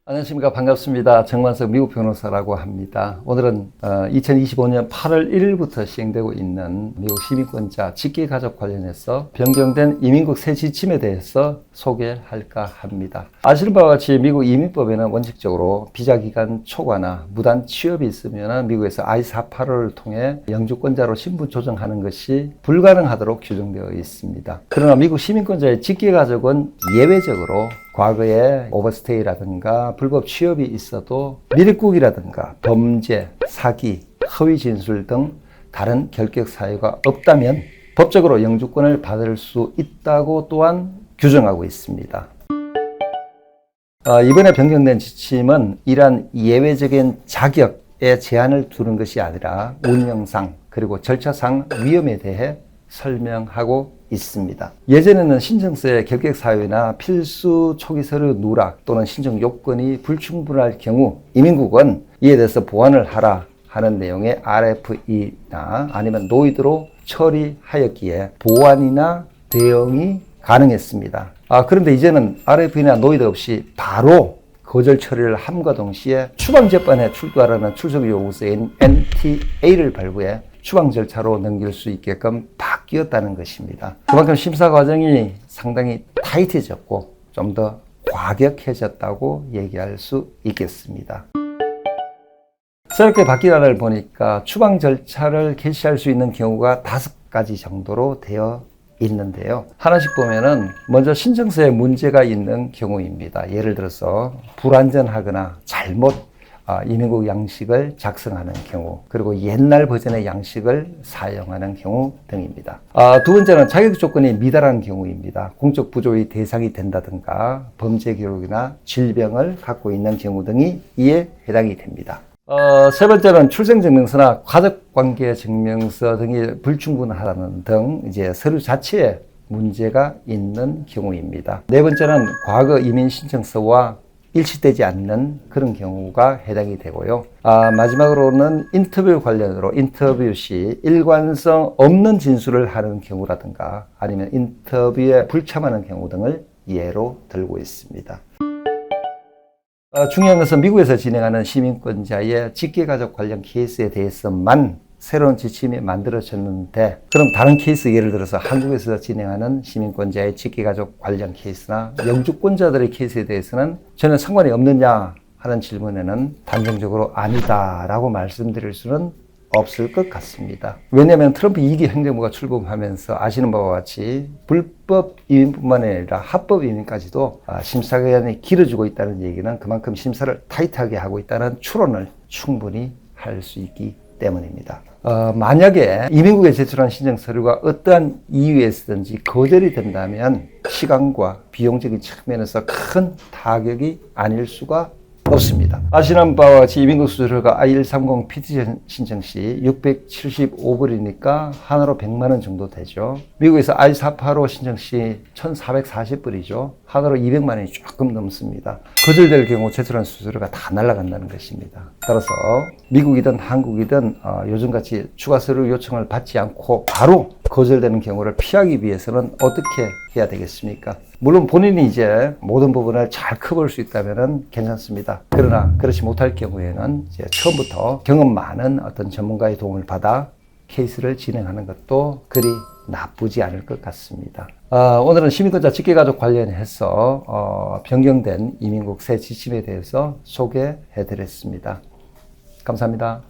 안녕하십니까. 반갑습니다. 정만석 미국 변호사라고 합니다. 오늘은 2025년 8월 1일부터 시행되고 있는 미국 시민권자 직계가족 관련해서 변경된 이민국 새 지침에 대해서 소개할까 합니다. 아시는 바와 같이 미국 이민법에는 원칙적으로 비자기간 초과나 무단 취업이 있으면 미국에서 I-485를 통해 영주권자로 신분 조정하는 것이 불가능하도록 규정되어 있습니다. 그러나 미국 시민권자의 직계가족은 예외적으로 과거에 오버스테이라든가 불법 취업이 있어도 미립국이라든가 범죄, 사기, 허위 진술 등 다른 결격 사유가 없다면 법적으로 영주권을 받을 수 있다고 또한 규정하고 있습니다. 이번에 변경된 지침은 이러한 예외적인 자격에 제한을 두는 것이 아니라 운영상 그리고 절차상 위험에 대해 설명하고 있습니다. 예전에는 신청서의 결격 사유나 필수 초기 서류 누락 또는 신청 요건이 불충분할 경우 이민국은 이에 대해서 보완을 하라 하는 내용의 RFE나 아니면 노이드로 처리하였기에 보완이나 대응이 가능했습니다. 그런데 이제는 RFE나 노이드 없이 바로 거절 처리를 함과 동시에 추방재판에 출두하라는 출석 요구서인 NTA를 발부해 추방 절차로 넘길 수 있게끔 바뀌었다는 것입니다. 그만큼 심사 과정이 상당히 타이트해졌고 좀 더 과격해졌다고 얘기할 수 있겠습니다. 새롭게 바뀐 안을 보니까 추방 절차를 개시할 수 있는 경우가 5가지 정도로 되어 있는데요. 하나씩 보면은 먼저 신청서에 문제가 있는 경우입니다. 예를 들어서 불완전하거나 잘못 이민국 양식을 작성하는 경우, 그리고 옛날 버전의 양식을 사용하는 경우 등입니다. 두 번째는 자격 조건이 미달한 경우입니다. 공적 부조의 대상이 된다든가 범죄 기록이나 질병을 갖고 있는 경우 등이 이에 해당이 됩니다. 세 번째는 출생증명서나 가족관계증명서 등이 불충분하다는 등 이제 서류 자체에 문제가 있는 경우입니다. 네 번째는 과거 이민 신청서와 일치되지 않는 그런 경우가 해당이 되고요. 마지막으로는 인터뷰 관련으로 인터뷰 시 일관성 없는 진술을 하는 경우라든가 아니면 인터뷰에 불참하는 경우 등을 예로 들고 있습니다. 중요한 것은 미국에서 진행하는 시민권자의 직계가족 관련 케이스에 대해서만 새로운 지침이 만들어졌는데, 그럼 다른 케이스 예를 들어서 한국에서 진행하는 시민권자의 직계가족 관련 케이스나 영주권자들의 케이스에 대해서는 전혀 상관이 없느냐 하는 질문에는 단정적으로 아니다라고 말씀드릴 수는 없을 것 같습니다. 왜냐하면 트럼프 2기 행정부가 출범하면서 아시는 바와 같이 불법 이민뿐만 아니라 합법 이민까지도 심사 기간이 길어지고 있다는 얘기는 그만큼 심사를 타이트하게 하고 있다는 추론을 충분히 할 수 있기 때문입니다. 만약에 이민국에 제출한 신청 서류가 어떠한 이유에서든지 거절이 된다면 시간과 비용적인 측면에서 큰 타격이 아닐 수가 없습니다. 아시는 바와 같이 이민국 수수료가 I-130 피티션 신청 시 675불이니까 하나로 100만 원 정도 되죠. 미국에서 I-485 신청 시 1,440불이죠. 하나로 200만 원이 조금 넘습니다. 거절될 경우 제출한 수수료가 다 날아간다는 것입니다. 따라서 미국이든 한국이든 요즘같이 추가 서류 요청을 받지 않고 바로 거절되는 경우를 피하기 위해서는 어떻게 해야 되겠습니까? 물론 본인이 이제 모든 부분을 잘 커버할 수 있다면 괜찮습니다. 그러나 그렇지 못할 경우에는 이제 처음부터 경험 많은 어떤 전문가의 도움을 받아 케이스를 진행하는 것도 그리 나쁘지 않을 것 같습니다. 오늘은 시민권자 직계가족 관련해서 변경된 이민국 새 지침에 대해서 소개해 드렸습니다. 감사합니다.